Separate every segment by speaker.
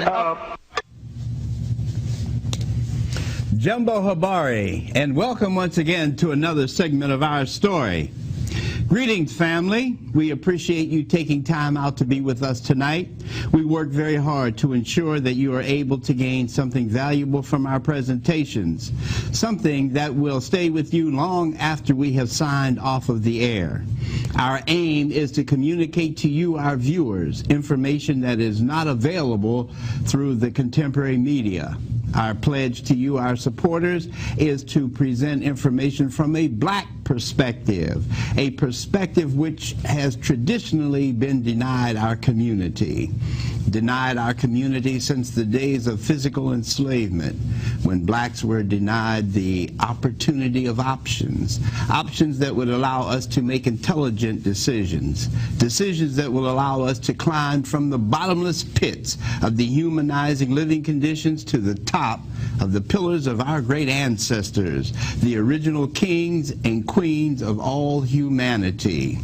Speaker 1: up.
Speaker 2: Jumbo Habari, and welcome once again to another segment of our story. Greetings, family. We appreciate you taking time out to be with us tonight. We work very hard to ensure that you are able to gain something valuable from our presentations, something that will stay with you long after we have signed off of the air. Our aim is to communicate to you, our viewers, information that is not available through the contemporary media. Our pledge to you, our supporters, is to present information from a black perspective, a perspective which has traditionally been denied our community since the days of physical enslavement, when blacks were denied the opportunity of options that would allow us to make intelligent decisions that will allow us to climb from the bottomless pits of dehumanizing living conditions to the top of the pillars of our great ancestors, the original kings and queens of all humanity.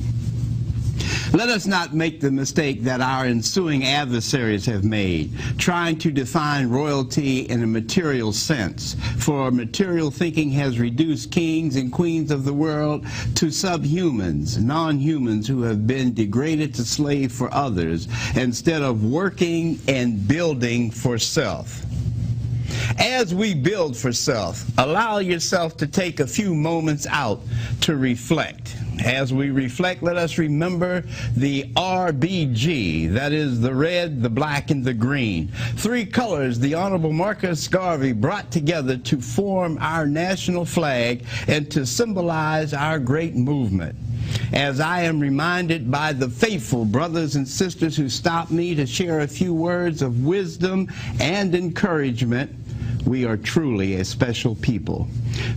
Speaker 2: Let us not make the mistake that our ensuing adversaries have made, trying to define royalty in a material sense, for material thinking has reduced kings and queens of the world to subhumans, non-humans who have been degraded to slave for others, instead of working and building for self. As we build for self, allow yourself to take a few moments out to reflect. As we reflect, let us remember the RBG, that is the red, the black, and the green. Three colors the Honorable Marcus Garvey brought together to form our national flag and to symbolize our great movement. As I am reminded by the faithful brothers and sisters who stopped me to share a few words of wisdom and encouragement, we are truly a special people.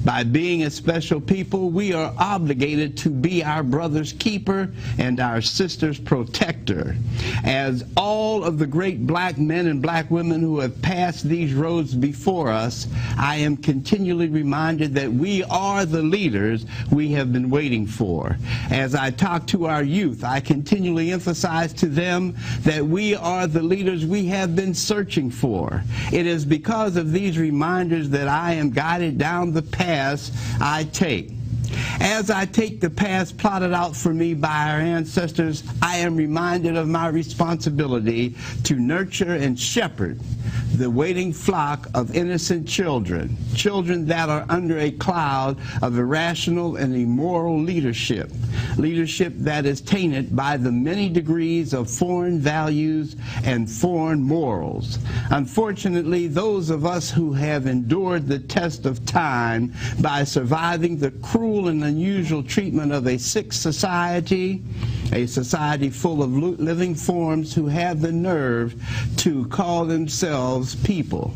Speaker 2: By being a special people, we are obligated to be our brother's keeper and our sister's protector. As all of the great black men and black women who have passed these roads before us, I am continually reminded that we are the leaders we have been waiting for. As I talk to our youth, I continually emphasize to them that we are the leaders we have been searching for. It is because of these reminders that I am guided down the paths I take. As I take the paths plotted out for me by our ancestors, I am reminded of my responsibility to nurture and shepherd the waiting flock of innocent children that are under a cloud of irrational and immoral leadership that is tainted by the many degrees of foreign values and foreign morals. Unfortunately, those of us who have endured the test of time by surviving the cruel and unusual treatment of a sick society, a society full of living forms who have the nerve to call themselves people,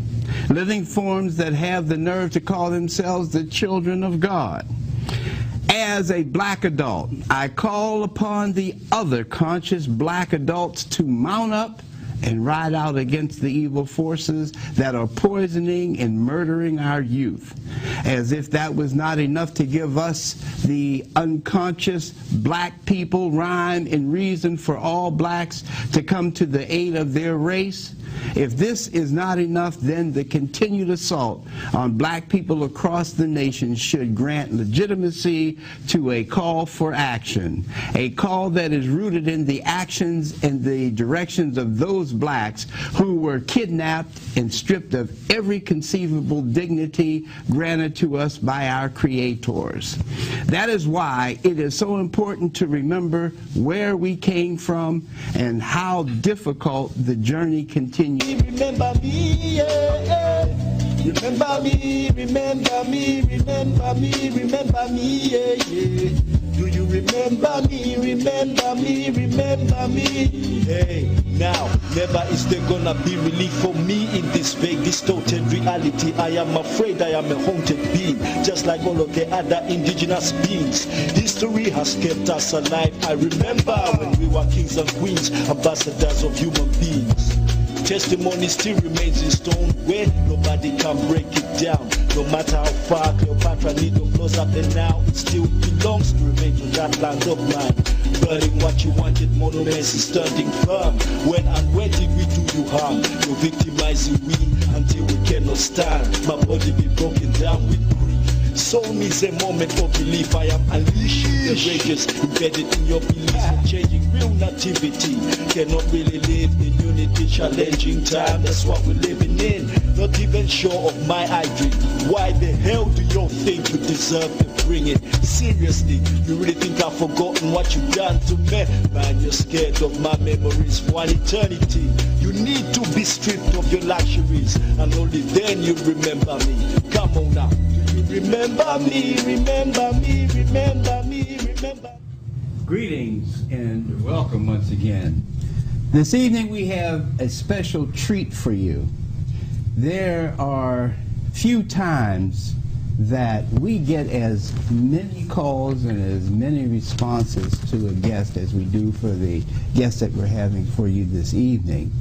Speaker 2: living forms that have the nerve to call themselves the children of God. As a black adult, I call upon the other conscious black adults to mount up and ride out against the evil forces that are poisoning and murdering our youth. As if that was not enough to give us, the unconscious black people, rhyme and reason for all blacks to come to the aid of their race. If this is not enough, then the continued assault on black people across the nation should grant legitimacy to a call for action, a call that is rooted in the actions and the directions of those blacks who were kidnapped and stripped of every conceivable dignity granted to us by our creators. That is why it is so important to remember where we came from and how difficult the journey continues.
Speaker 3: Remember me, yeah, yeah. Remember me, remember me, remember me, remember me, yeah, yeah. Do you remember me, remember me, remember me? Hey, now, never is there gonna be relief for me in this vague, distorted reality. I am afraid I am a haunted being, just like all of the other indigenous beings. History has kept us alive. I remember when we were kings and queens, ambassadors of human beings. Testimony still remains in stone where nobody can break it down. No matter how far Cleopatra needle blows up, and now it still belongs to remain to that land of mine. Burning what you wanted, monuments is standing firm. When and where did we do you harm? You're victimizing me until we cannot stand. My body be broken down with grief. Soul is a moment of belief. I am unleashing the rages embedded in your beliefs. Changing real nativity. Cannot really live in unity, challenging time. That's what we're living in. Not even sure of my dream. Why the hell do you think you deserve to bring it? Seriously, you really think I've forgotten what you've done to me? Man, you're scared of my memories for an eternity. You need to be stripped of your luxuries, and only then you remember me. Come on now. Do you remember me? Remember me? Remember me? Remember?
Speaker 2: Greetings and welcome once again. This evening we have a special treat for you. There are few times that we get as many calls and as many responses to a guest as we do for the guest that we're having for you this evening.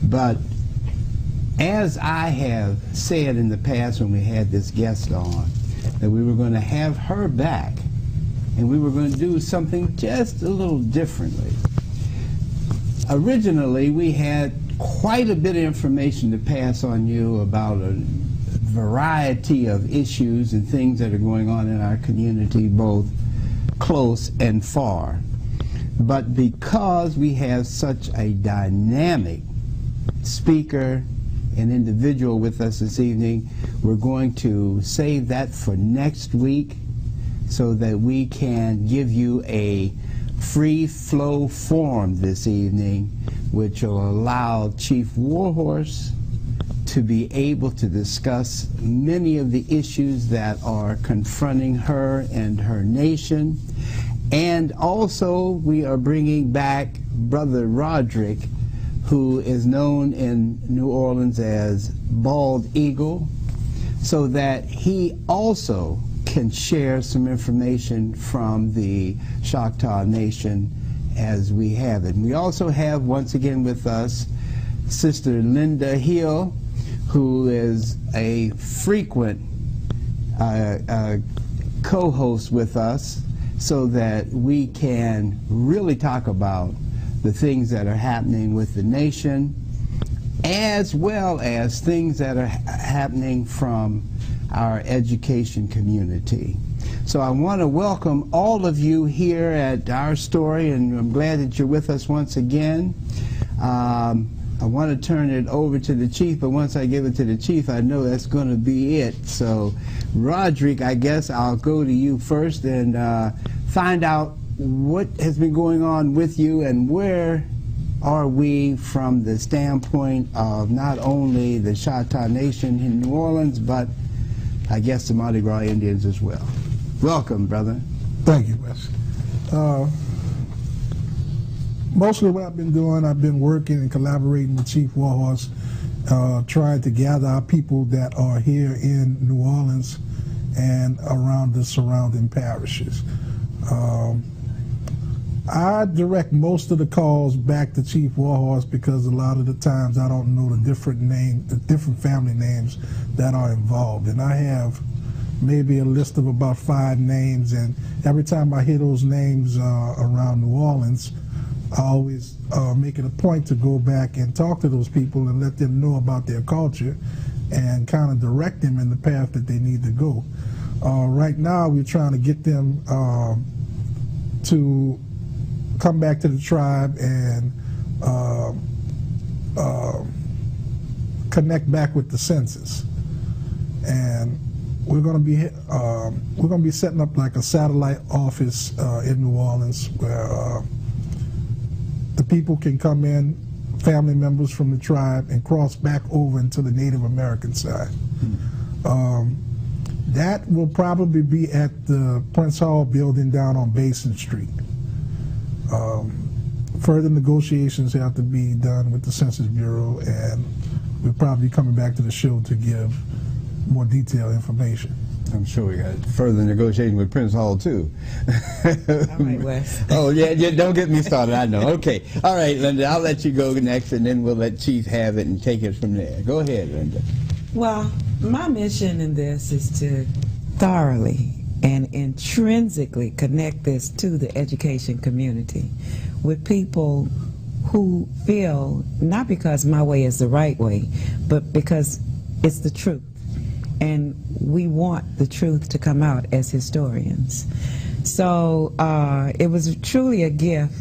Speaker 2: But as I have said in the past when we had this guest on, that we were going to have her back and we were going to do something just a little differently. Originally, we had quite a bit of information to pass on you about a variety of issues and things that are going on in our community, both close and far. But because we have such a dynamic speaker and individual with us this evening, we're going to save that for next week so that we can give you a free flow forum this evening, which will allow Chief Warhorse to be able to discuss many of the issues that are confronting her and her nation. And also we are bringing back Brother Roderick, who is known in New Orleans as Bald Eagle, so that he also can share some information from the Choctaw Nation as we have it. And we also have once again with us Sister Linda Hill, who is a frequent co-host with us, so that we can really talk about the things that are happening with the nation, as well as things that are happening from our education community. So I want to welcome all of you here at our story, and I'm glad that you're with us once again. I want to turn it over to the chief, but once I give it to the chief, I know that's going to be it. So Roderick, I guess I'll go to you first and find out what has been going on with you and where are we from the standpoint of not only the Choctaw Nation in New Orleans, but I guess the Mardi Gras Indians as well. Welcome, brother.
Speaker 1: Thank you, Wes. Mostly what I've been doing, I've been working and collaborating with Chief Warhorse, trying to gather our people that are here in New Orleans and around the surrounding parishes. I direct most of the calls back to Chief Warhorse because a lot of the times I don't know the different family names that are involved. And I have maybe a list of about 5 names, and every time I hear those names around New Orleans, I always make it a point to go back and talk to those people and let them know about their culture and kind of direct them in the path that they need to go. Right now we're trying to get them to come back to the tribe and connect back with the census, and we're going to be setting up like a satellite office in New Orleans where the people can come in, family members from the tribe, and cross back over into the Native American side. That will probably be at the Prince Hall building down on Basin Street. Further negotiations have to be done with the Census Bureau, and we'll probably be coming back to the show to give more detailed information.
Speaker 2: I'm sure we got further negotiation with Prince Hall too.
Speaker 4: All right, Wes.
Speaker 2: Oh yeah, don't get me started. I know. Okay, all right, Linda. I'll let you go next, and then we'll let Chief have it and take it from there. Go ahead, Linda.
Speaker 4: Well, my mission in this is to thoroughly and intrinsically connect this to the education community with people who feel, not because my way is the right way, but because it's the truth. And we want the truth to come out as historians. So it was truly a gift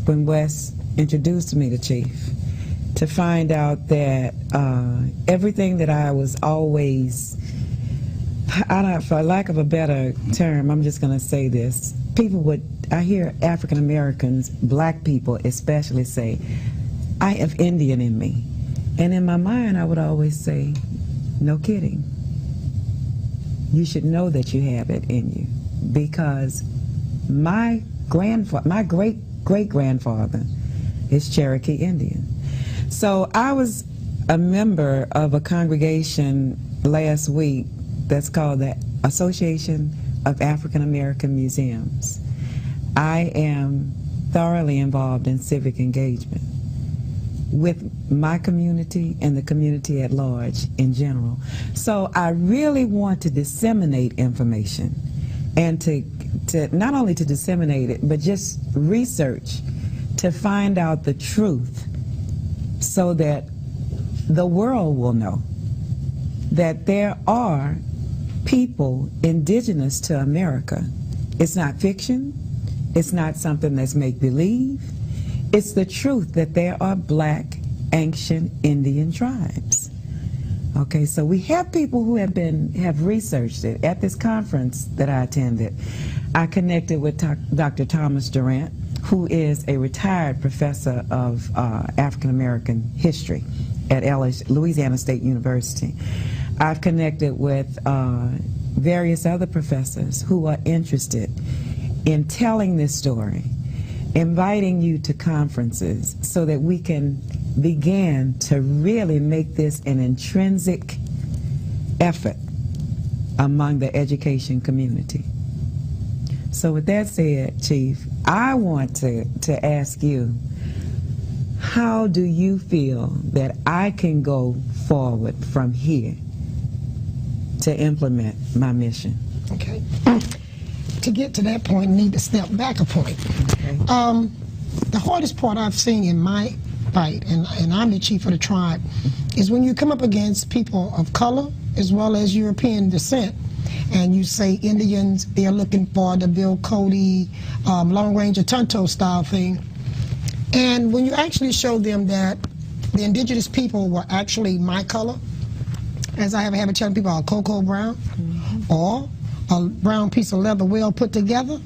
Speaker 4: when Wes introduced me to Chief, to find out that everything that I was always, for lack of a better term, I'm just going to say this. I hear African Americans, black people especially, say, I have Indian in me. And in my mind, I would always say, no kidding. You should know that you have it in you, because my great-great-grandfather is Cherokee Indian. So I was a member of a congregation last week that's called the Association of African American Museums. I am thoroughly involved in civic engagement with my community and the community at large in general. So I really want to disseminate information, and to not only to disseminate it, but just research to find out the truth, so that the world will know that there are people indigenous to America. It's not fiction. It's not something that's make-believe. It's the truth that there are black ancient Indian tribes. Okay, so we have people who have researched it. At this conference that I attended, I connected with Dr. Thomas Durant, who is a retired professor of African American history at Louisiana State University. I've connected with various other professors who are interested in telling this story, inviting you to conferences so that we can begin to really make this an intrinsic effort among the education community. So with that said, Chief, I want to ask you, how do you feel that I can go forward from here to implement my mission?
Speaker 5: Okay. To get to that point, I need to step back a point. Okay. The hardest part I've seen in my fight, and I'm the chief of the tribe, is when you come up against people of color as well as European descent, and you say Indians, they're looking for the Bill Cody long-range Tonto style thing. And when you actually show them that the indigenous people were actually my color, as I have a habit telling people, a cocoa brown, or a brown piece of leather well put together.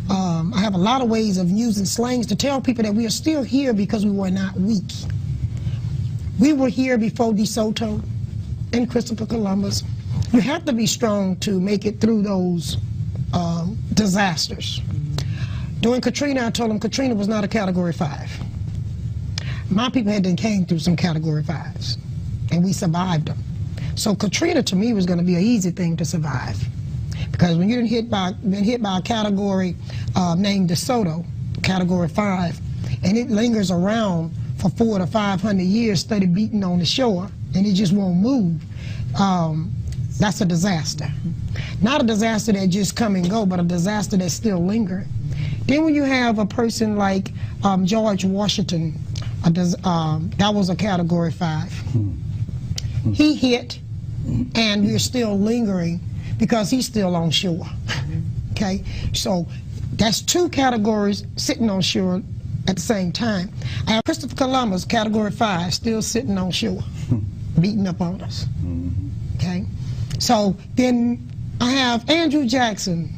Speaker 5: I have a lot of ways of using slangs to tell people that we are still here because we were not weak. We were here before DeSoto and Christopher Columbus. You have to be strong to make it through those disasters. During Katrina, I told them Katrina was not a Category 5. My people came through some Category 5s, and we survived them. So Katrina, to me, was going to be an easy thing to survive. Because when you're been hit by a category named DeSoto, Category 5, and it lingers around for 400 to 500 years, steady beating on the shore, and it just won't move, that's a disaster. Not a disaster that just come and go, but a disaster that's still lingering. Then when you have a person like George Washington, that was a Category 5. He hit, and we're still lingering because he's still on shore. Okay, so that's two categories sitting on shore at the same time. I have Christopher Columbus, Category 5, still sitting on shore, beating up on us. Okay, so then I have Andrew Jackson.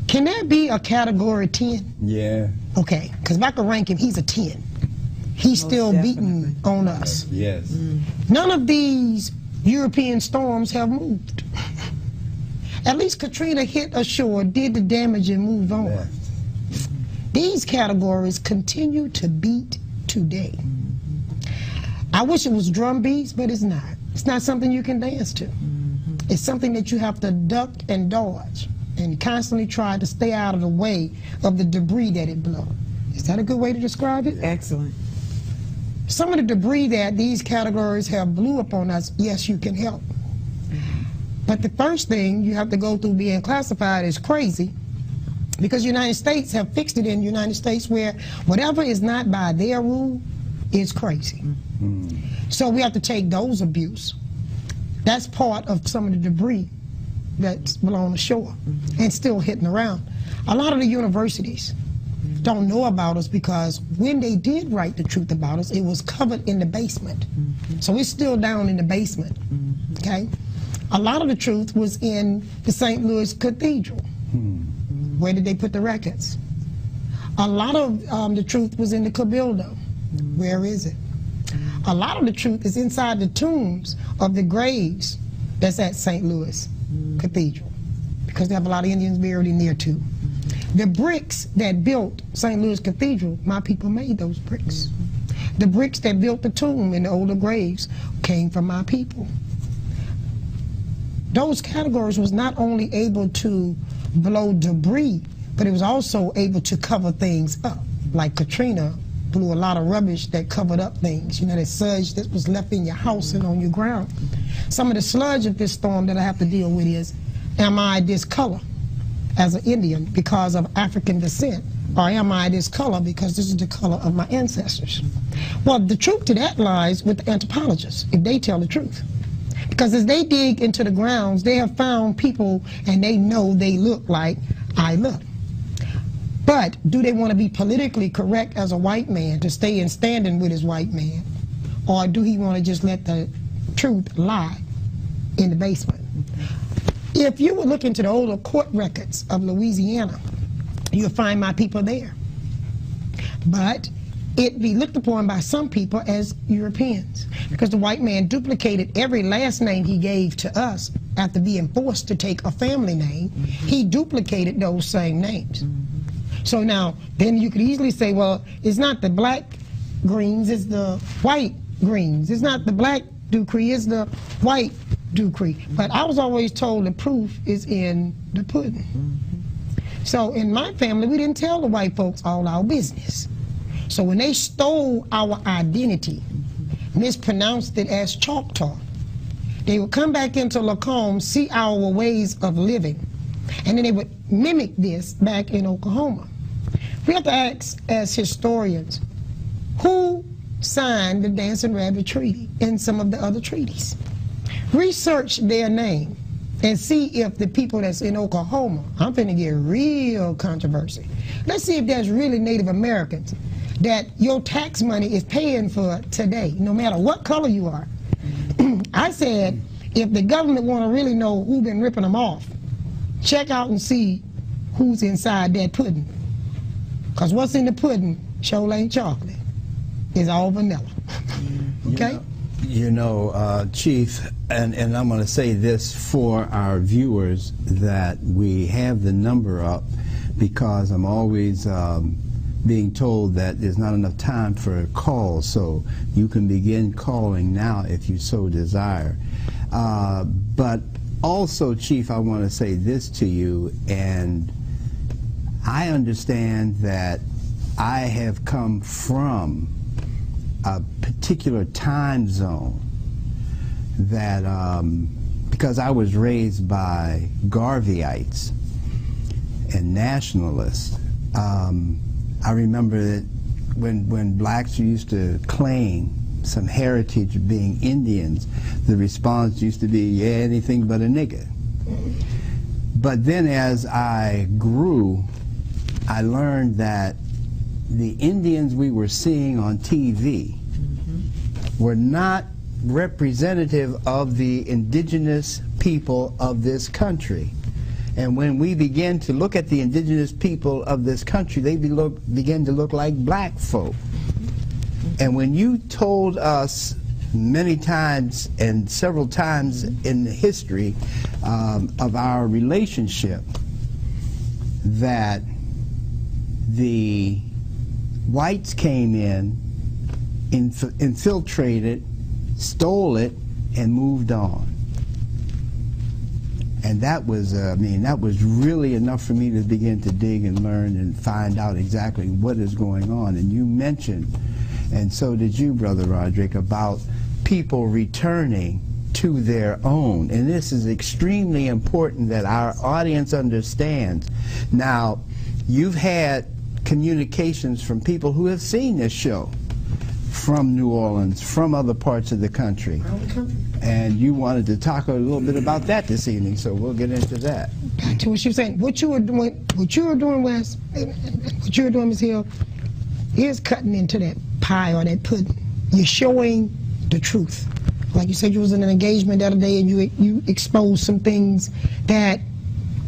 Speaker 5: Can that be a Category 10?
Speaker 6: Yeah.
Speaker 5: Okay, because if I could rank him, he's a 10. He's still beating on us.
Speaker 6: Yes.
Speaker 5: None of these European storms have moved. At least Katrina hit ashore, did the damage, and moved on.
Speaker 6: Yeah.
Speaker 5: These categories continue to beat today. I wish it was drum beats, but it's not. It's not something you can dance to. It's something that you have to duck and dodge and constantly try to stay out of the way of the debris that it blew. Is that a good way to describe it?
Speaker 4: Excellent.
Speaker 5: Some of the debris that these categories have blew up on us, yes, you can help. But the first thing you have to go through being classified as crazy, because the United States have fixed it in the United States where whatever is not by their rule is crazy. So we have to take those abuse. That's part of some of the debris that's below the shore and still hitting around. A lot of the universities don't know about us because when they did write the truth about us, it was covered in the basement. So it's still down in the basement, okay? A lot of the truth was in the St. Louis Cathedral. Where did they put the records? A lot of the truth was in the Cabildo. Where is it? A lot of the truth is inside the tombs of the graves that's at St. Louis Cathedral, because they have a lot of Indians buried in there too. The bricks that built St. Louis Cathedral, my people made those bricks. The bricks that built the tomb in the older graves came from my people. Those categories was not only able to blow debris, but it was also able to cover things up. Like Katrina blew a lot of rubbish that covered up things. You know, that sludge that was left in your house and on your ground. Some of the sludge of this storm that I have to deal with is, am I this color as an Indian because of African descent? Or am I this color because this is the color of my ancestors? Well, the truth to that lies with the anthropologists, if they tell the truth. Because as they dig into the grounds, they have found people and they know they look like I look. But do they want to be politically correct as a white man to stay in standing with his white man? Or do he want to just let the truth lie in the basement? If you would look into the older court records of Louisiana, you'll find my people there. But it be looked upon by some people as Europeans, because the white man duplicated every last name he gave to us after being forced to take a family name. He duplicated those same names. So now, then you could easily say, well, it's not the black Greens, it's the white Greens. It's not the black Dupree, it's the white Dupree. But I was always told the proof is in the pudding. So in my family, we didn't tell the white folks all our business. So when they stole our identity, mispronounced it as Choctaw, they would come back into Lacombe, see our ways of living, and then they would mimic this back in Oklahoma. We have to ask, as historians, who signed the Dancing Rabbit Treaty and some of the other treaties? Research their name and see if the people that's in Oklahoma, I'm finna get real controversy. Let's see if there's really Native Americans that your tax money is paying for today, no matter what color you are. I said, if the government want to really know who been ripping them off, check out and see who's inside that pudding. Because what's in the pudding sure ain't chocolate. It's all vanilla. Okay?
Speaker 2: You know, Chief, and I'm going to say this for our viewers, that we have the number up because I'm always being told that there's not enough time for calls, so you can begin calling now if you so desire. But also, Chief, I want to say this to you, and I understand that I have come from a particular time zone that, because I was raised by Garveyites and nationalists, I remember that when blacks used to claim some heritage of being Indians, the response used to be, yeah, anything but a nigger. But then as I grew, I learned that the Indians we were seeing on TV were not representative of the indigenous people of this country. And when we began to look at the indigenous people of this country, they began to look like black folk. And when you told us many times and several times in the history of our relationship that the whites came in, infiltrated, stole it, and moved on. And that was, I mean, that was really enough for me to begin to dig and learn and find out exactly what is going on. And you mentioned, and so did you, Brother Roderick, about people returning to their own. And this is extremely important that our audience understands. Now, you've had communications from people who have seen this show from New Orleans, from other parts of the country. And you wanted to talk a little bit about that this evening, so we'll get into that.
Speaker 5: Back to what she was saying. What you were doing, Wes, and what you were doing, Ms. Hill, is cutting into that pie or that pudding. You're showing the truth. Like you said, you was in an engagement the other day and you exposed some things that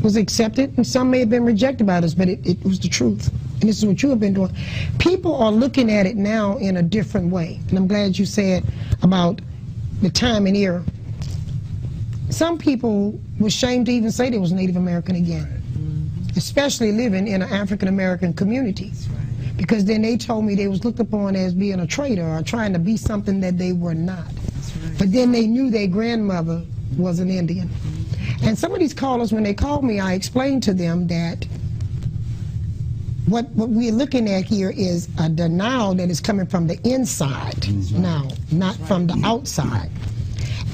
Speaker 5: was accepted, and some may have been rejected by us, but it was the truth. And this is what you have been doing. People are looking at it now in a different way, and I'm glad you said about the time and era. Some people were ashamed to even say they was Native American again, especially living in an African American community, because then they told me they was looked upon as being a traitor or trying to be something that they were not. But then they knew their grandmother was an Indian. And some of these callers, when they called me, I explained to them that what we're looking at here is a denial that is coming from the inside now, not from the outside.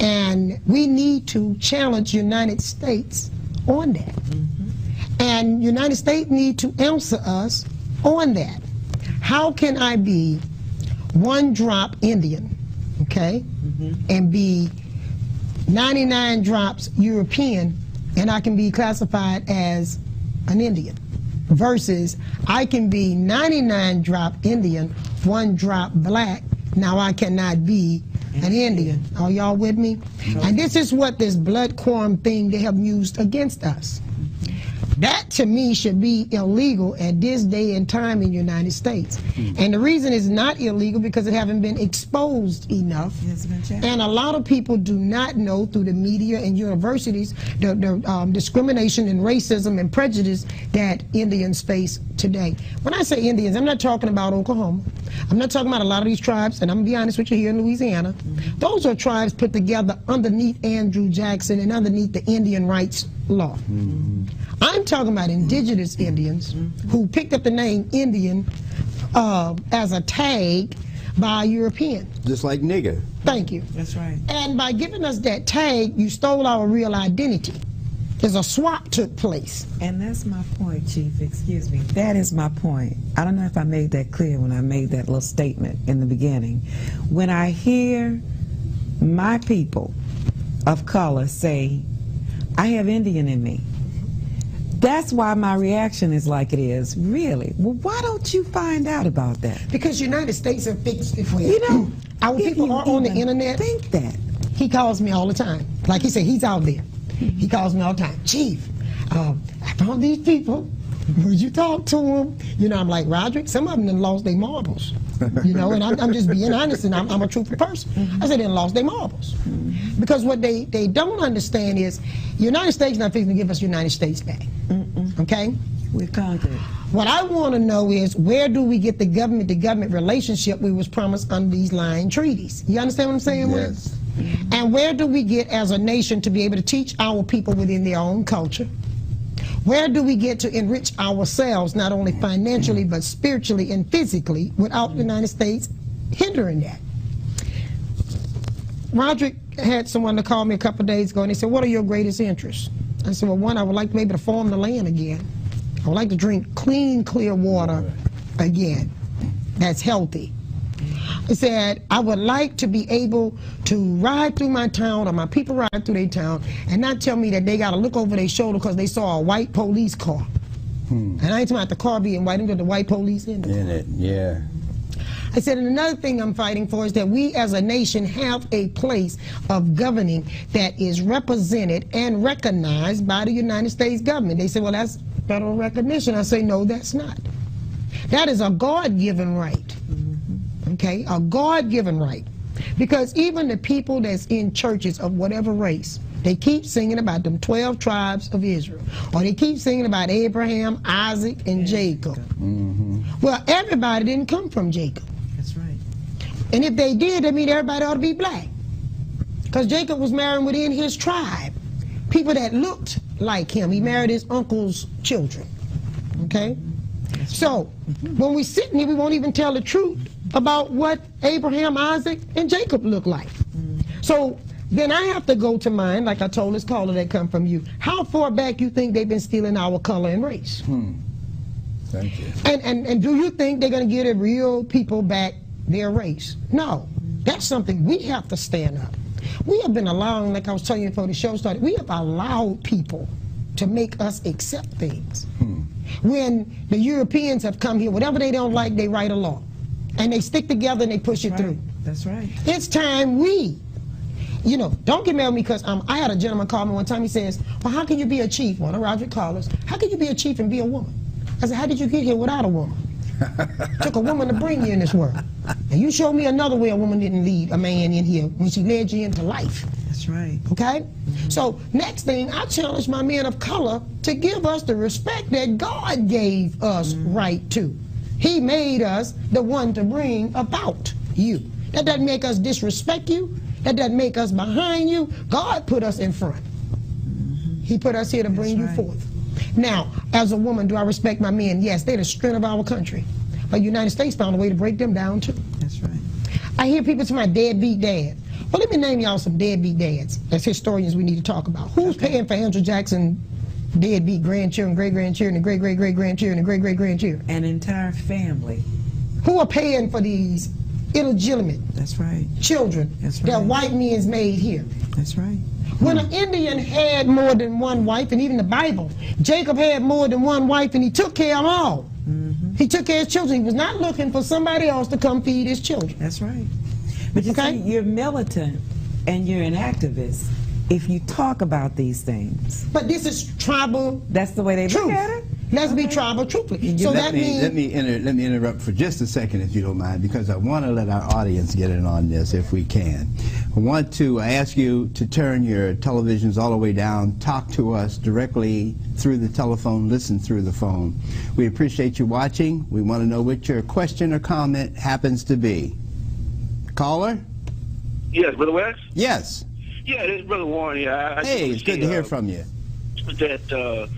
Speaker 5: And we need to challenge United States on that. And United States need to answer us on that. How can I be one drop Indian, okay, and be 99 drops European, and I can be classified as an Indian, versus I can be 99 drop Indian, 1 drop black, now I cannot be an Indian. Are y'all with me? And this is what this blood quorum thing they have used against us. That, to me, should be illegal at this day and time in the United States. And the reason it's not illegal because it haven't been exposed enough. And a lot of people do not know through the media and universities the discrimination and racism and prejudice that Indians face today. When I say Indians, I'm not talking about Oklahoma. I'm not talking about a lot of these tribes, and I'm going to be honest with you, here in Louisiana. Those are tribes put together underneath Andrew Jackson and underneath the Indian rights law. I'm talking about indigenous Indians who picked up the name Indian as a tag by a European.
Speaker 2: Just like nigger.
Speaker 5: Thank you.
Speaker 4: That's right.
Speaker 5: And by giving us that tag, you stole our real identity. There's a swap took place.
Speaker 4: And that's my point, Chief. Excuse me. That is my point. I don't know if I made that clear when I made that little statement in the beginning. When I hear my people of color say, I have Indian in me, that's why my reaction is like it is. Really? Well, why don't you find out about that?
Speaker 5: Because the United States have fixed it for you.
Speaker 4: You know,
Speaker 5: our people are on the internet.
Speaker 4: Think that.
Speaker 5: He calls me all the time. Like he said, he's out there. He calls me all the time. Chief, I found these people. Would you talk to them? You know, I'm like, Roderick, some of them done lost their marbles. You know, and I'm just being honest, and I'm a truthful person. I said they done lost their marbles. Because what they don't understand is the United States not fixing to give us United States back. Okay?
Speaker 4: We're conquered.
Speaker 5: What I want to know is, where do we get the government relationship we was promised under these lying treaties? You understand what I'm saying?
Speaker 2: Yes.
Speaker 5: And where do we get as a nation to be able to teach our people within their own culture? Where do we get to enrich ourselves, not only financially, but spiritually and physically, without the United States hindering that? Roderick had someone to call me a couple of days ago, and he said, what are your greatest interests? I said, well, one, I would like maybe to farm the land again. I would like to drink clean, clear water again that's healthy. He said, I would like to be able to ride through my town, or my people ride through their town, and not tell me that they got to look over their shoulder because they saw a white police car. And I ain't talking about the car being white, I'm talking about the white police in it.
Speaker 2: Yeah.
Speaker 5: I said, and another thing I'm fighting for is that we as a nation have a place of governing that is represented and recognized by the United States government. They say, well, that's federal recognition. I say, no, that's not. That is a God-given right. Okay, a God-given right. Because even the people that's in churches of whatever race, they keep singing about them 12 tribes of Israel. Or they keep singing about Abraham, Isaac, and Jacob. Well, everybody didn't come from Jacob.
Speaker 4: That's right.
Speaker 5: And if they did, that means everybody ought to be black. Because Jacob was marrying within his tribe people that looked like him. He married his uncle's children. Okay? So, when we sit here, we won't even tell the truth about what Abraham, Isaac, and Jacob look like. So, then I have to go to mine, like I told this caller that come from you. How far back you think they've been stealing our color and race?
Speaker 2: Thank you.
Speaker 5: And do you think they're going to give the real people back their race? No. That's something we have to stand up. We have been allowing, like I was telling you before the show started, we have allowed people to make us accept things. When the Europeans have come here, whatever they don't like, they write a law. And they stick together and they push it through.
Speaker 4: That's right.
Speaker 5: It's time we, you know, don't get mad at me because I had a gentleman call me one time. He says, well, how can you be a chief? One of Roger callers. How can you be a chief and be a woman? I said, how did you get here without a woman? Took a woman to bring you in this world. And you show me another way a woman didn't lead a man in here when she led you into life.
Speaker 4: That's right.
Speaker 5: Okay? So next thing, I challenge my men of color to give us the respect that God gave us right to. He made us the one to bring about you. That doesn't make us disrespect you. That doesn't make us behind you. God put us in front. He put us here to bring you forth. Now, as a woman, do I respect my men? Yes, they're the strength of our country. But the United States found a way to break them down, too.
Speaker 4: That's right.
Speaker 5: I hear people say my deadbeat dad. Well, let me name y'all some deadbeat dads. As historians, we need to talk about. Who's paying for Andrew Jackson deadbeat grandchildren, great-grandchildren, and great-great-great-grandchildren, and great-great-grandchildren?
Speaker 4: An entire family.
Speaker 5: Who are paying for these illegitimate
Speaker 4: That's right.
Speaker 5: children that white men's made here?
Speaker 4: That's right.
Speaker 5: When an Indian had more than one wife, and even the Bible, Jacob had more than one wife, and he took care of them all. He took care of his children. He was not looking for somebody else to come feed his children.
Speaker 4: That's right. But you see, you're militant and you're an activist if you talk about these things.
Speaker 5: But this is tribal.
Speaker 4: That's the way they look at it.
Speaker 5: Let's be tribal truthfully. So
Speaker 2: let me interrupt for just a second, if you don't mind, because I want to let our audience get in on this if we can. I want to ask you to turn your televisions all the way down, talk to us directly through the telephone, listen through the phone. We appreciate you watching. We want to know what your question or comment happens to be. Caller?
Speaker 6: Yes, Brother West?
Speaker 2: Yes.
Speaker 6: Yeah, this is Brother Warren here.
Speaker 2: Hey, it's good to hear from you.
Speaker 6: That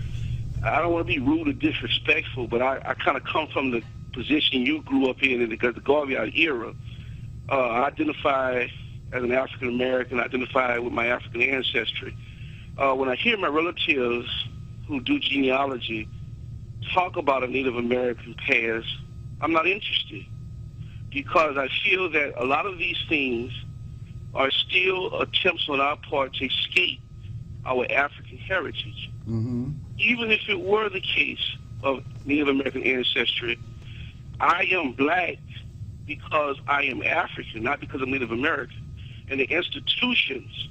Speaker 6: I don't want to be rude or disrespectful, but I kind of come from the position you grew up in because the Garvey era. I identify as an African American, identify with my African ancestry. When I hear my relatives who do genealogy talk about a Native American past, I'm not interested because I feel that a lot of these things are still attempts on our part to escape our African heritage. Even if it were the case of Native American ancestry, I am black because I am African, not because I'm Native American. And the institutions,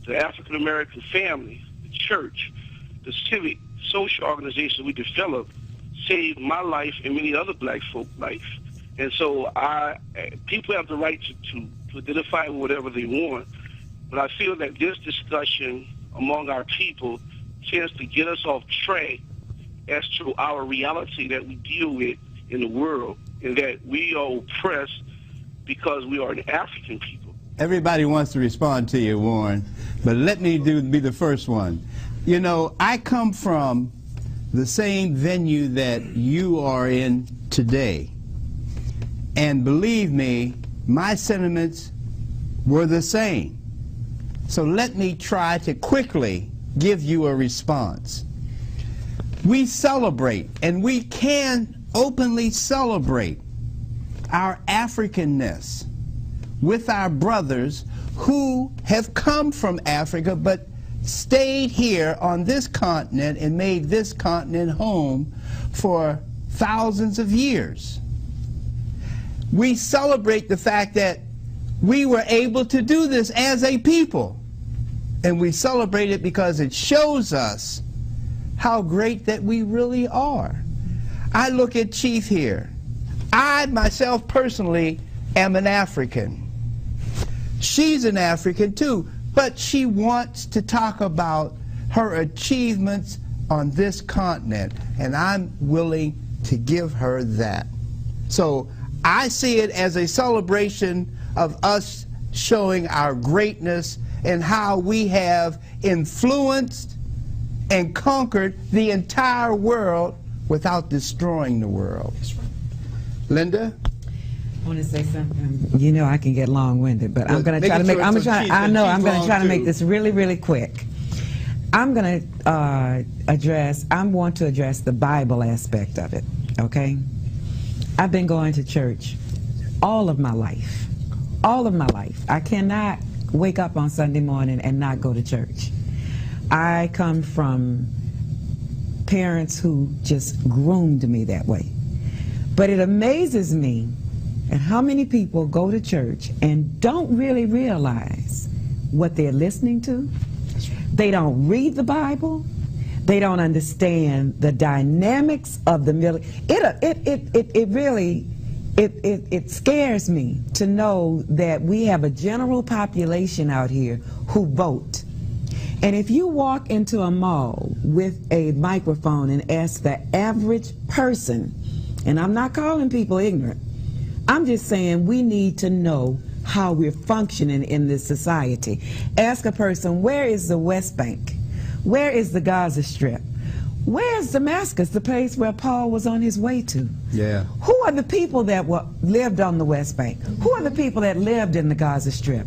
Speaker 6: the African American family, the church, the civic, social organizations we developed saved my life and many other black folk life. And so people have the right to identify with whatever they want, but I feel that this discussion among our people tends to get us off track as to our reality that we deal with in the world, and that we are oppressed because we are an African people.
Speaker 2: Everybody wants to respond to you, Warren, but let me be the first one. You know, I come from the same venue that you are in today, and believe me, my sentiments were the same. So let me try to quickly give you a response. We celebrate, and we can openly celebrate our Africanness with our brothers who have come from Africa but stayed here on this continent and made this continent home for thousands of years. We celebrate the fact that we were able to do this as a people. And we celebrate it because it shows us how great that we really are. I look at Chief here. I, myself, personally, am an African. She's an African, too, but she wants to talk about her achievements on this continent, and I'm willing to give her that. So I see it as a celebration of us showing our greatness and how we have influenced and conquered the entire world without destroying the world. Linda?
Speaker 4: want to say something. You know I can get long-winded, but I'm going to try to make. I'm going to try to make this really, really quick. I'm going to I want to address the Bible aspect of it. Okay, I've been going to church all of my life. All of my life. I cannot wake up on Sunday morning and not go to church. I come from parents who just groomed me that way. But it amazes me at how many people go to church and don't really realize what they're listening to. They don't read the Bible. They don't understand the dynamics of the military. It scares me to know that we have a general population out here who vote. And if you walk into a mall with a microphone and ask the average person, and I'm not calling people ignorant, I'm just saying we need to know how we're functioning in this society. Ask a person, where is the West Bank? Where is the Gaza Strip? Where's Damascus, the place where Paul was on his way to?
Speaker 2: Yeah.
Speaker 4: Who are the people that lived on the West Bank? Who are the people that lived in the Gaza Strip?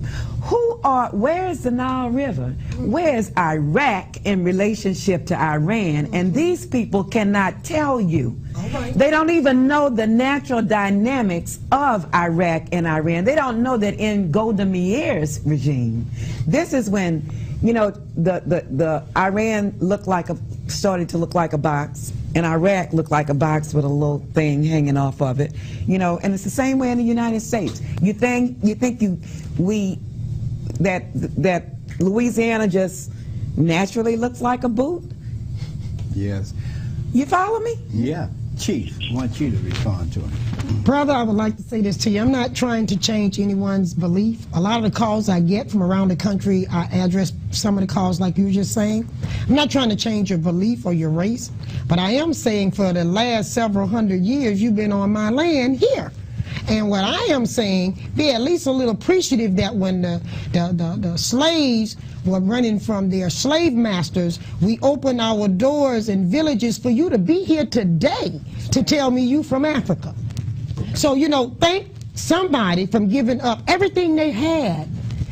Speaker 4: Where's the Nile River? Where's Iraq in relationship to Iran? And these people cannot tell you. They don't even know the natural dynamics of Iraq and Iran. They don't know that in Golda Meir's regime, this is when, you know, the Iran started to look like a box, and Iraq looked like a box with a little thing hanging off of it, you know. And it's the same way in the United States. You think that Louisiana just naturally looks like a boot?
Speaker 2: Yes.
Speaker 4: You follow me?
Speaker 2: Yeah. Chief, I want you to respond to him.
Speaker 5: Brother, I would like to say this to you. I'm not trying to change anyone's belief. A lot of the calls I get from around the country, I address some of the calls like you were just saying. I'm not trying to change your belief or your race, but I am saying for the last several hundred years, you've been on my land here. And what I am saying, be at least a little appreciative that when the slaves were running from their slave masters, we opened our doors and villages for you to be here today to tell me you from Africa. So, you know, thank somebody from giving up everything they had,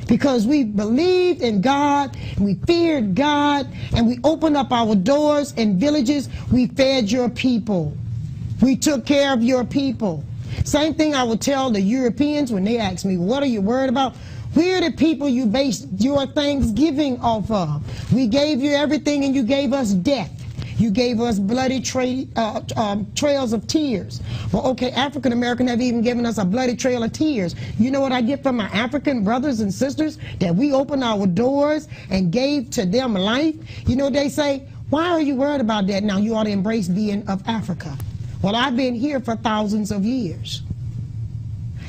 Speaker 5: because we believed in God, we feared God, and we opened up our doors and villages. We fed your people. We took care of your people. Same thing I would tell the Europeans when they ask me, what are you worried about? We're the people you based your Thanksgiving off of. We gave you everything and you gave us death. You gave us bloody trails of tears. Well, okay, African Americans have even given us a bloody trail of tears. You know what I get from my African brothers and sisters? That we opened our doors and gave to them life. You know, they say, why are you worried about that? Now you ought to embrace being of Africa. Well, I've been here for thousands of years.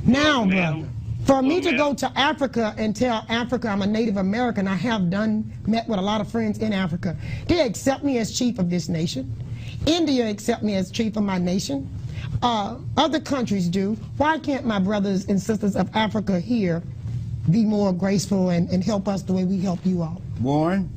Speaker 5: Now, brother, for me to go to Africa and tell Africa I'm a Native American, I have met with a lot of friends in Africa. They accept me as chief of this nation. India accept me as chief of my nation. Other countries do. Why can't my brothers and sisters of Africa here be more graceful and help us the way we help you all?
Speaker 2: Warren?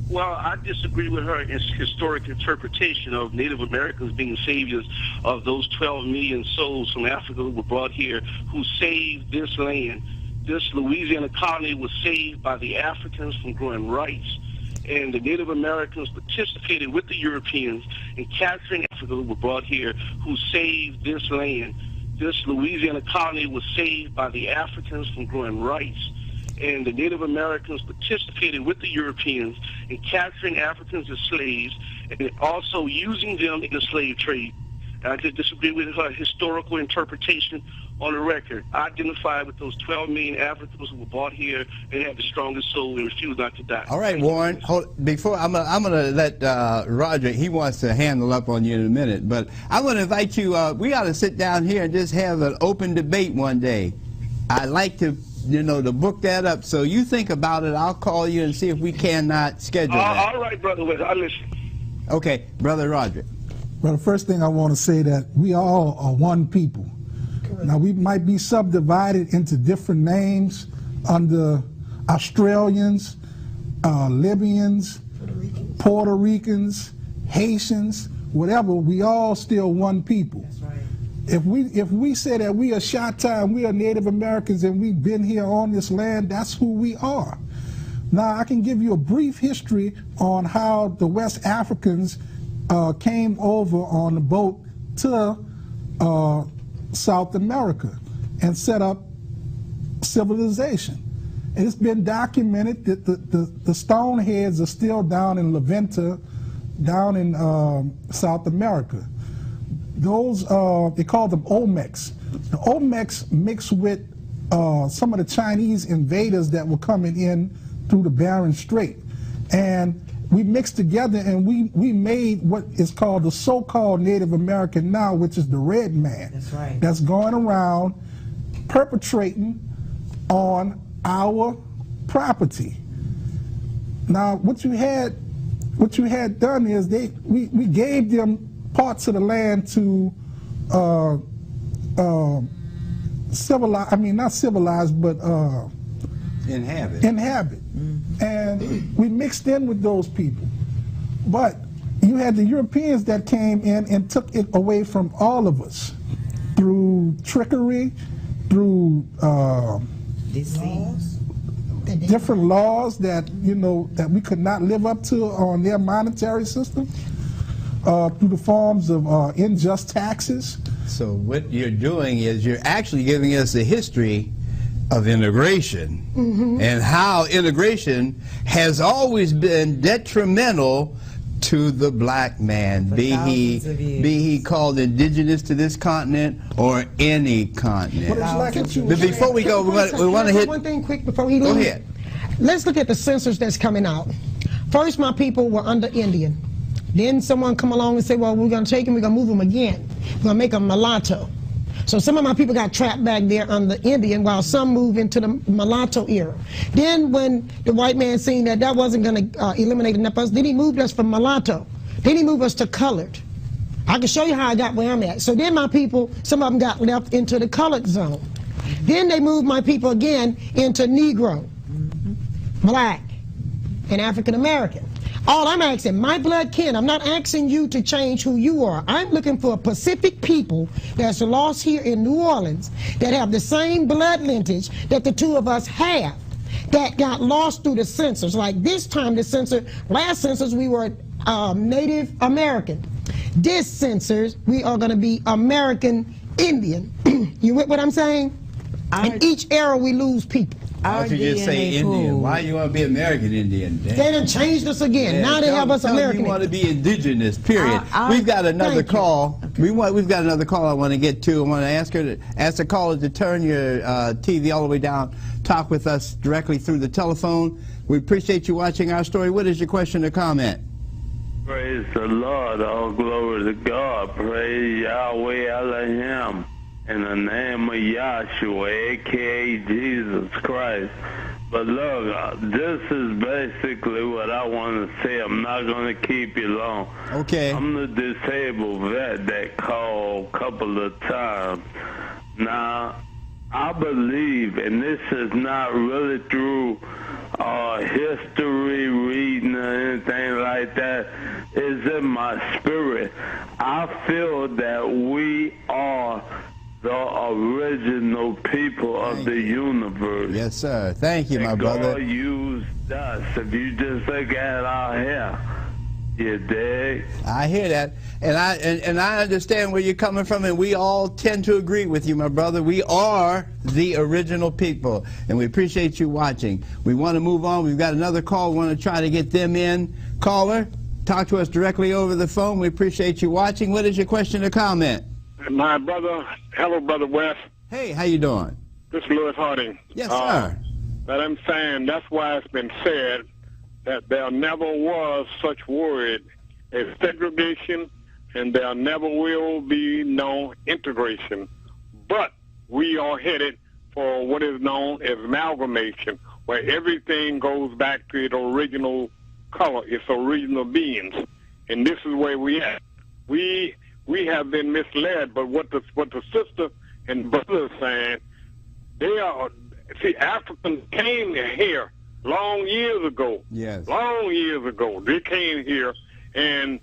Speaker 6: Well, I disagree with her historic interpretation of Native Americans being saviors of those 12 million souls from Africa who were brought here, who saved this land. This Louisiana colony was saved by the Africans from growing rice, and the Native Americans participated with the Europeans in capturing Africa who were brought here, who saved this land. This Louisiana colony was saved by the Africans from growing rice, and the Native Americans participated with the Europeans in capturing Africans as slaves and also using them in the slave trade. And I just disagree with her historical interpretation on the record. I identify with those 12 million Africans who were brought here and had the strongest soul and refused not to die.
Speaker 2: All right, Warren, before I'm gonna let Roger, he wants to handle up on you in a minute, but I'm gonna invite you, we ought to sit down here and just have an open debate one day. I'd like to, you know, to book that up. So you think about it. I'll call you and see if we cannot schedule that.
Speaker 6: All right, Brother West, I listen.
Speaker 2: Okay, Brother Roger.
Speaker 1: Well, the first thing I want to say that we all are one people. Now, we might be subdivided into different names under Australians, Libyans, Puerto Ricans, Haitians, whatever. We all still one people.
Speaker 4: That's right.
Speaker 1: If we say that we are Shatta and we are Native Americans and we've been here on this land, that's who we are. Now, I can give you a brief history on how the West Africans came over on the boat to South America and set up civilization. And it's been documented that the stone heads are still down in La Venta, down in South America. Those, they call them Olmecs. The Olmecs mixed with some of the Chinese invaders that were coming in through the Bering Strait. And we mixed together and we made what is called the so-called Native American now, which is the red man.
Speaker 4: That's right. That's
Speaker 1: going around perpetrating on our property. Now, what you had done is we gave them parts of the land to civilize. I mean, not civilized, but
Speaker 2: inhabit.
Speaker 1: Mm-hmm. And we mixed in with those people. But you had the Europeans that came in and took it away from all of us through trickery, through different laws that that we could not live up to on their monetary system, through the forms of unjust taxes.
Speaker 2: So what you're doing is you're actually giving us the history of integration, and how integration has always been detrimental to the black man, be he called indigenous to this continent or any continent. But before we go, we want to hit
Speaker 5: one thing quick before he leaves.
Speaker 2: Go ahead.
Speaker 5: Let's look at the census that's coming out. First, my people were under Indian. Then someone come along and say, well, we're going to take them, we're going to move them again. We're going to make them mulatto. So some of my people got trapped back there under Indian while some moved into the mulatto era. Then when the white man seen that that wasn't going to eliminate enough of us, then he moved us from mulatto. Then he moved us to colored. I can show you how I got where I'm at. So then my people, some of them got left into the colored zone. Then they moved my people again into Negro, black, and African American. All I'm asking, my blood kin, I'm not asking you to change who you are. I'm looking for a Pacific people that's lost here in New Orleans that have the same blood lineage that the two of us have, that got lost through the census. Like this time, the census, last census, we were Native American. This census, we are going to be American Indian. You with what I'm saying? In each era, we lose people.
Speaker 2: Why don't you just say Indian? Why you want to be American Indian?
Speaker 5: They done changed us again. Yeah, now they have us American.
Speaker 2: You want to be indigenous, period. We've got another call. We've got another call I want to get to. I want to ask the caller to turn your TV all the way down. Talk with us directly through the telephone. We appreciate you watching our story. What is your question or comment?
Speaker 7: Praise the Lord. All glory to God. Praise Yahweh Elohim. In the name of Yahshua, a.k.a. Jesus Christ. But look, this is basically what I want to say. I'm not going to keep you long.
Speaker 2: Okay.
Speaker 7: I'm the disabled vet that called a couple of times. Now, I believe, and this is not really through history reading or anything like that, is in my spirit. I feel that we are the original people of the universe.
Speaker 2: Yes, sir. Thank you, my brother.
Speaker 7: God used us. If you just look at our hair, you dig?
Speaker 2: I hear that, and I understand where you're coming from, and we all tend to agree with you, my brother. We are the original people, and we appreciate you watching. We want to move on. We've got another call. We want to try to get them in. Caller, talk to us directly over the phone. We appreciate you watching. What is your question or comment?
Speaker 8: My brother, hello, Brother West.
Speaker 2: Hey, how you doing?
Speaker 8: This is Louis Harding.
Speaker 2: Yes, sir.
Speaker 8: But I'm saying that's why it's been said that there never was such word as segregation, and there never will be no integration. But we are headed for what is known as amalgamation, where everything goes back to its original color, its original beings. And this is where we at. We have been misled, but what the sister and brother is saying, Africans came here long years ago.
Speaker 2: Yes.
Speaker 8: Long years ago. They came here and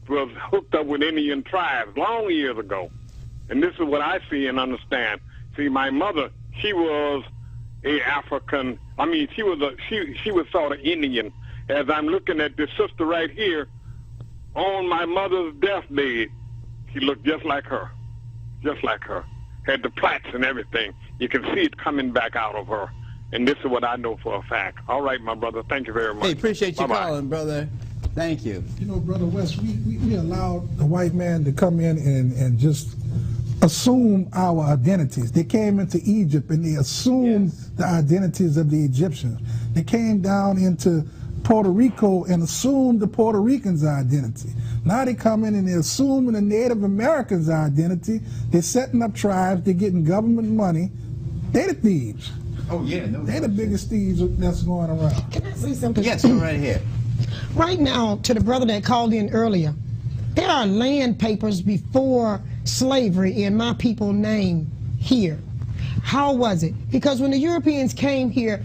Speaker 8: was hooked up with Indian tribes long years ago. And this is what I see and understand. See, my mother, she was a African. I mean, she was sort of Indian. As I'm looking at this sister right here, on my mother's deathbed, she looked just like her, just like her. Had the plaits and everything. You can see it coming back out of her. And this is what I know for a fact. All right, my brother. Thank you very much.
Speaker 2: Hey, appreciate you
Speaker 8: Bye-bye.
Speaker 2: calling, brother. Thank you.
Speaker 1: You know, Brother West, we allowed the white man to come in and just assume our identities. They came into Egypt and they assumed the identities of the Egyptians. They came down into Puerto Rico and assumed the Puerto Ricans' identity. Now they come in and they're assuming the Native Americans' identity. They're setting up tribes. They're getting government money. They're the thieves.
Speaker 2: Oh, yeah. No,
Speaker 1: they're the biggest thieves that's going around.
Speaker 5: Can I say something?
Speaker 2: Yes, go right ahead.
Speaker 5: Right now, to the brother that called in earlier, there are land papers before slavery in my people's name here. How was it? Because when the Europeans came here,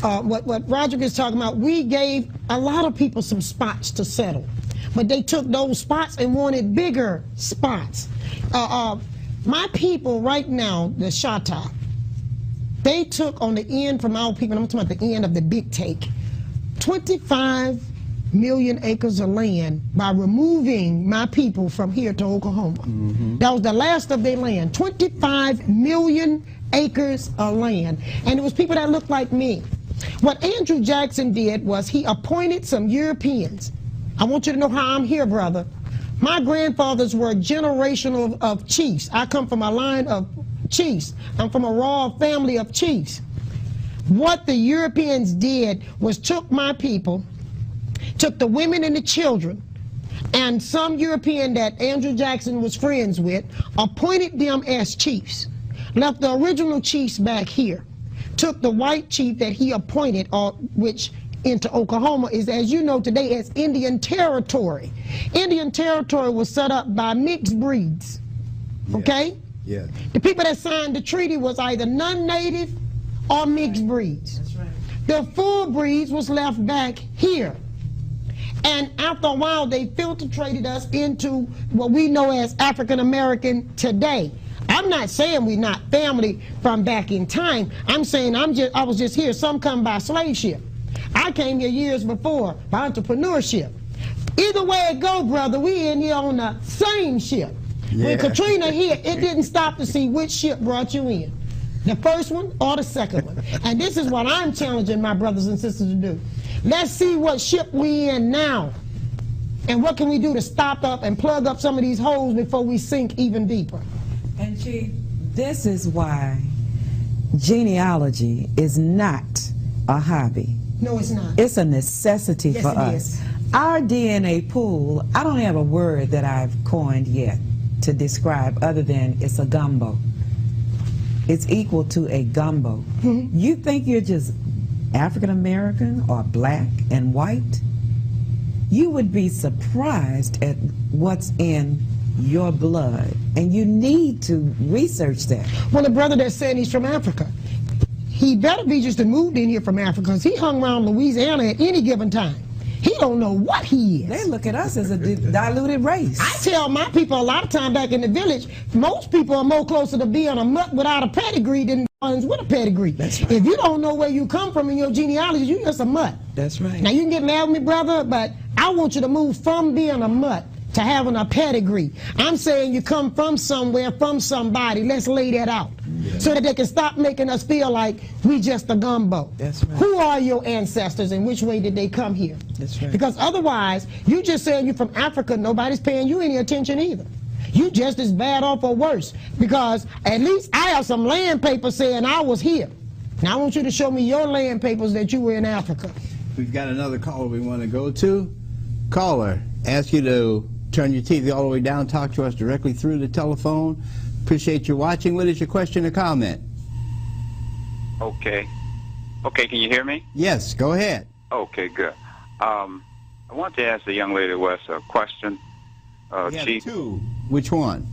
Speaker 5: what Roger is talking about, we gave a lot of people some spots to settle. But they took those spots and wanted bigger spots. My people right now, the Shatta, they took on the end from our people, I'm talking about the end of the big take, 25 million acres of land by removing my people from here to Oklahoma. That was the last of their land, 25 million acres of land. And it was people that looked like me. What Andrew Jackson did was he appointed some Europeans. I want you to know how I'm here, brother. My grandfathers were a generation of chiefs. I come from a line of chiefs. I'm from a royal family of chiefs. What the Europeans did was took my people, took the women and the children, and some European that Andrew Jackson was friends with, appointed them as chiefs, left the original chiefs back here, took the white chief that he appointed, which into Oklahoma is, as you know today, as Indian Territory. Indian Territory was set up by mixed breeds, okay?
Speaker 2: Yeah.
Speaker 5: The people that signed the treaty was either non-native or mixed breeds.
Speaker 4: That's right.
Speaker 5: The full breeds was left back here. And after a while, they filtrated us into what we know as African American today. I'm not saying we're not family from back in time. I'm saying I was just here. Some come by slave ship. I came here years before by entrepreneurship. Either way it go, brother, we in here on the same ship.
Speaker 2: Yeah.
Speaker 5: When Katrina hit, it didn't stop to see which ship brought you in. The first one or the second one. And this is what I'm challenging my brothers and sisters to do. Let's see what ship we in now. And what can we do to stop up and plug up some of these holes before we sink even deeper.
Speaker 4: And Chief, this is why genealogy is not a hobby.
Speaker 5: No, it's not.
Speaker 4: It's a necessity
Speaker 5: Yes,
Speaker 4: for
Speaker 5: it
Speaker 4: us.
Speaker 5: is.
Speaker 4: Our DNA pool, I don't have a word that I've coined yet to describe other than it's a gumbo. It's equal to a gumbo. You think you're just African American or black and white? You would be surprised at what's in your blood, and you need to research that.
Speaker 5: Well, the brother that's saying he's from Africa, he better be just moved in here from Africa, because he hung around Louisiana at any given time. He don't know what he is.
Speaker 4: They look at us as a diluted race.
Speaker 5: I tell my people a lot of time back in the village, most people are more closer to being a mutt without a pedigree than ones with a pedigree.
Speaker 4: That's right.
Speaker 5: If you don't know where you come from in your genealogy, you're just a mutt.
Speaker 4: That's right.
Speaker 5: Now, you can get mad with me, brother, but I want you to move from being a mutt to having a pedigree. I'm saying you come from somewhere, from somebody. Let's lay that out. So that they can stop making us feel like we just a gumbo.
Speaker 4: That's right.
Speaker 5: Who are your ancestors and which way did they come here?
Speaker 4: That's right.
Speaker 5: Because otherwise, you just saying you're from Africa, nobody's paying you any attention either. You just as bad off or worse, because at least I have some land papers saying I was here. Now I want you to show me your land papers that you were in Africa.
Speaker 2: We've got another caller we want to go to. Caller, ask you to turn your TV all the way down, talk to us directly through the telephone. Appreciate you watching. What is your question or comment?
Speaker 9: Okay. Okay, can you hear me?
Speaker 2: Yes, go ahead.
Speaker 9: Okay, good. I want to ask the young lady West a question.
Speaker 2: We have
Speaker 9: Chief.
Speaker 2: two. Which one?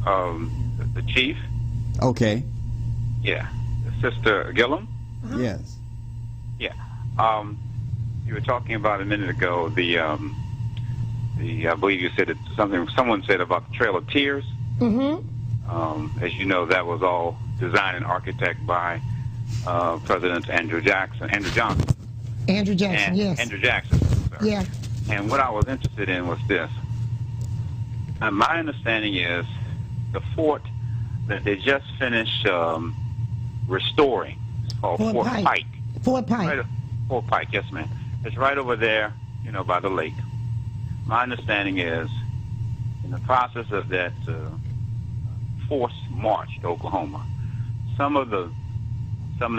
Speaker 9: The chief.
Speaker 2: Okay.
Speaker 9: Yeah. Sister Gillum.
Speaker 2: Yes.
Speaker 9: Yeah. You were talking about a minute ago I believe you said it, someone said about the Trail of Tears.
Speaker 5: Mm-hmm.
Speaker 9: As you know, that was all designed and architected by President Andrew Jackson.
Speaker 5: Andrew Jackson, yes.
Speaker 9: Andrew Jackson, sorry.
Speaker 5: Yeah.
Speaker 9: And what I was interested in was this. My understanding is the fort that they just finished restoring. It's called Fort Pike.
Speaker 5: Fort Pike.
Speaker 9: Right, Fort Pike, yes, ma'am. It's right over there, you know, by the lake. My understanding is, in the process of that forced march to Oklahoma, some of the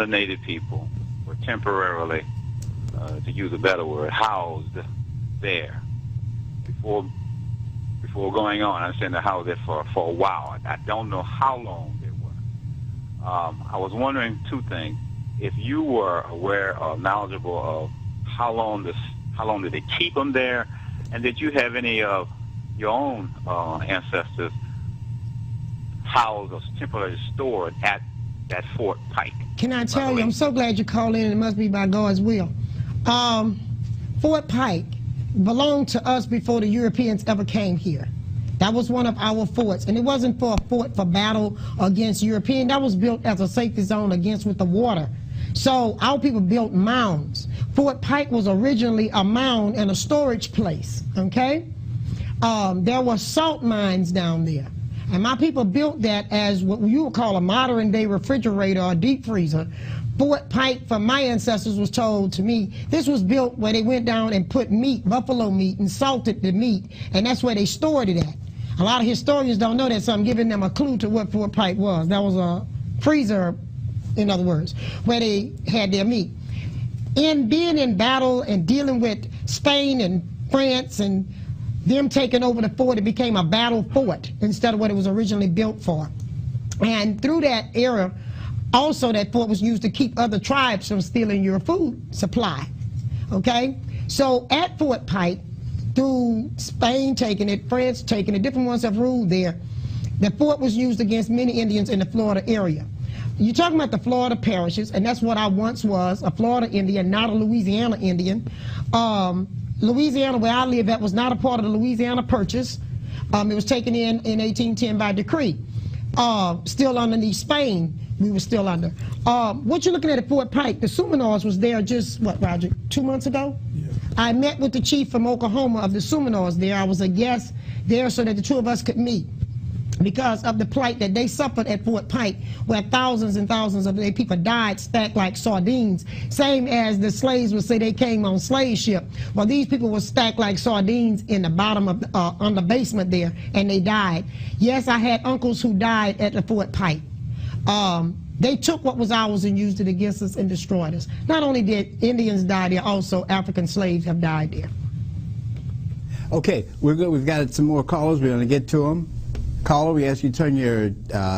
Speaker 9: native people were temporarily, to use a better word, housed there before going on. I understand they housed there for a while. I don't know how long they were. I was wondering two things. If you were aware or knowledgeable of how long did they keep them there, and did you have any of your own ancestors housed or temporarily stored at that Fort Pike?
Speaker 5: Can I tell you, I'm so glad you called in, it must be by God's will. Fort Pike belonged to us before the Europeans ever came here. That was one of our forts, and it wasn't for a fort for battle against European. That was built as a safety zone against with the water. So our people built mounds. Fort Pike was originally a mound and a storage place, okay? There were salt mines down there. And my people built that as what you would call a modern day refrigerator or deep freezer. Fort Pike, from my ancestors, was told to me, this was built where they went down and put meat, buffalo meat, and salted the meat, and that's where they stored it at. A lot of historians don't know that, so I'm giving them a clue to what Fort Pike was. That was a freezer, in other words, where they had their meat. In being in battle and dealing with Spain and France and them taking over the fort, it became a battle fort instead of what it was originally built for. And through that era, also that fort was used to keep other tribes from stealing your food supply, okay? So at Fort Pike, through Spain taking it, France taking it, different ones have ruled there, the fort was used against many Indians in the Florida area. You're talking about the Florida parishes, and that's what I once was, a Florida Indian, not a Louisiana Indian. Louisiana, where I live at, was not a part of the Louisiana Purchase. It was taken in 1810 by decree. Still underneath Spain, we were still under. What you're looking at Fort Pike, the Seminoles was there just, what, Roger, 2 months ago? Yeah. I met with the chief from Oklahoma of the Seminoles there. I was a guest there so that the two of us could meet, because of the plight that they suffered at Fort Pike, where thousands and thousands of their people died stacked like sardines, same as the slaves would say they came on slave ship. Well, these people were stacked like sardines in the bottom of on the basement there, and they died. Yes, I had uncles who died at the Fort Pike. They took what was ours and used it against us and destroyed us. Not only did Indians die there, also African slaves have died there.
Speaker 2: Okay, we're good. We've got some more callers. We're going to get to them. Caller, we ask you to turn your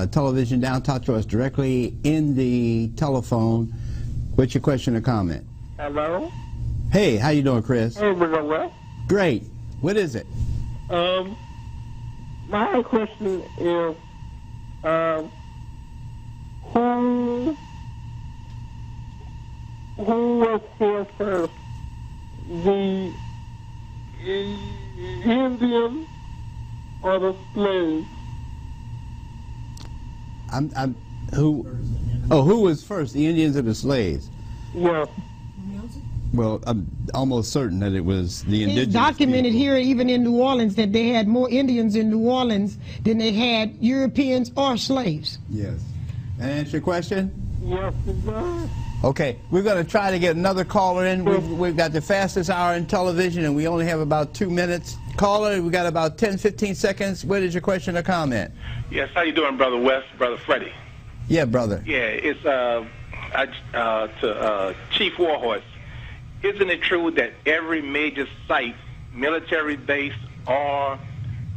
Speaker 2: television down, talk to us directly in the telephone. What's your question or comment?
Speaker 10: Hello?
Speaker 2: Hey, how you doing, Chris?
Speaker 10: Hey, we're doing well.
Speaker 2: Great. What is it?
Speaker 10: My question is, who was here first? The Indian or the slave?
Speaker 2: Who was first, the Indians or the slaves?
Speaker 10: Yes.
Speaker 2: Well, I'm almost certain that it was the indigenous.
Speaker 5: It's documented
Speaker 2: people
Speaker 5: here, even in New Orleans, that they had more Indians in New Orleans than they had Europeans or slaves.
Speaker 2: Yes. That answer your question?
Speaker 10: Yes, it does.
Speaker 2: Okay, we're going to try to get another caller in. We've got the fastest hour in television, and we only have about 2 minutes. Caller, we got about 10-15 seconds. What is your question or comment?
Speaker 11: Yes, how you doing, Brother West, Brother Freddie?
Speaker 2: Yeah, brother.
Speaker 11: Yeah, it's to Chief Warhorse. Isn't it true that every major site, military base or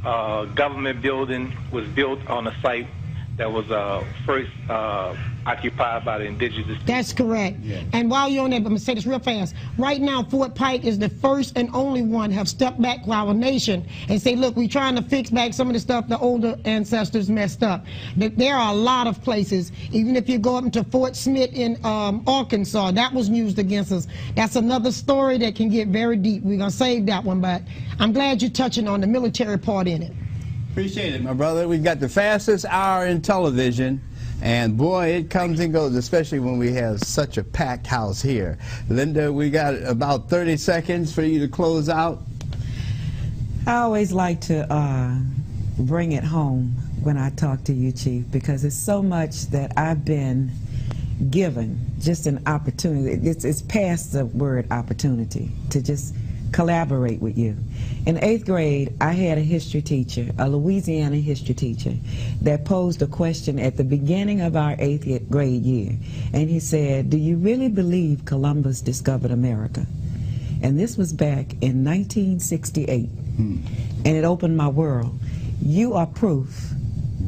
Speaker 11: government building, was built on a site that was first occupied by the indigenous people?
Speaker 5: That's correct. Yeah. And while you're on that, I'm going to say this real fast. Right now, Fort Pike is the first and only one have stepped back for our nation and say, look, we're trying to fix back some of the stuff the older ancestors messed up. There are a lot of places, even if you go up into Fort Smith in Arkansas, that was used against us. That's another story that can get very deep. We're going to save that one, but I'm glad you're touching on the military part in it.
Speaker 2: Appreciate it, my brother. We've got the fastest hour in television, and boy, it comes and goes, especially when we have such a packed house here. Linda, we got about 30 seconds for you to close out.
Speaker 4: I always like to bring it home when I talk to you, Chief, because it's so much that I've been given, just an opportunity. It's past the word opportunity to just collaborate with you. In 8th grade, I had a history teacher, a Louisiana history teacher, that posed a question at the beginning of our 8th grade year. And he said, "Do you really believe Columbus discovered America?" And this was back in 1968. And it opened my world. You are proof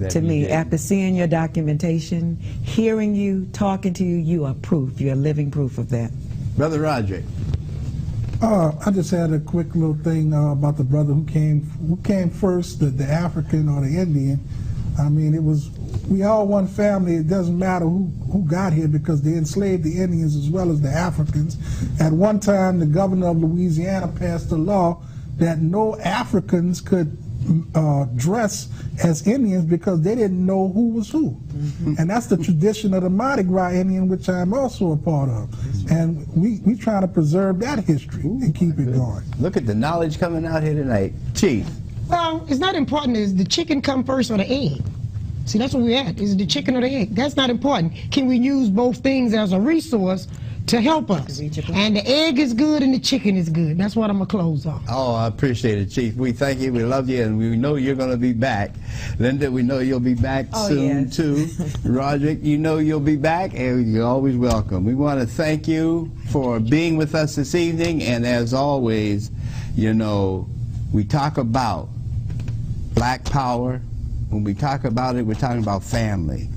Speaker 4: to me. After seeing your documentation, hearing you, talking to you, you are proof. You're living proof of that. Brother Roderick.
Speaker 1: I just had a quick little thing about the brother who came first, the African or the Indian. I mean, we all one family. It doesn't matter who got here, because they enslaved the Indians as well as the Africans. At one time, the governor of Louisiana passed a law that no Africans could dress as Indians because they didn't know who was who. And that's the tradition of the Mardi Gras Indian, which I'm also a part of. And we trying to preserve that history and keep it going.
Speaker 2: Look at the knowledge coming out here tonight. Chief.
Speaker 5: Well, it's not important. Is the chicken come first or the egg? See, that's what we're at. Is it the chicken or the egg? That's not important. Can we use both things as a resource to help us? And the egg is good and the chicken is good. That's what I'm going to close on.
Speaker 2: Oh, I appreciate it, Chief. We thank you, we love you, and we know you're going to be back. Linda, we know you'll be back soon, too. Roderick, you know you'll be back, and you're always welcome. We want to thank you for being with us this evening, and as always, you know, we talk about black power. When we talk about it, we're talking about family.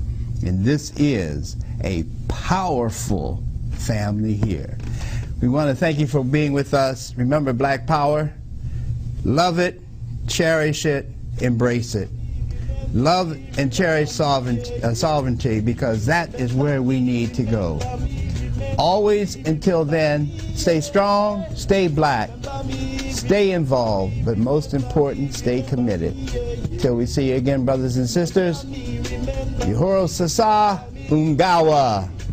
Speaker 2: And this is a powerful family here. We want to thank you for being with us. Remember Black Power. Love it, cherish it, embrace it. Love and cherish sovereignty, because that is where we need to go. Always, until then, stay strong, stay black, stay involved, but most important, stay committed. Till we see you again, brothers and sisters, Warhorse Sasa Ungawa.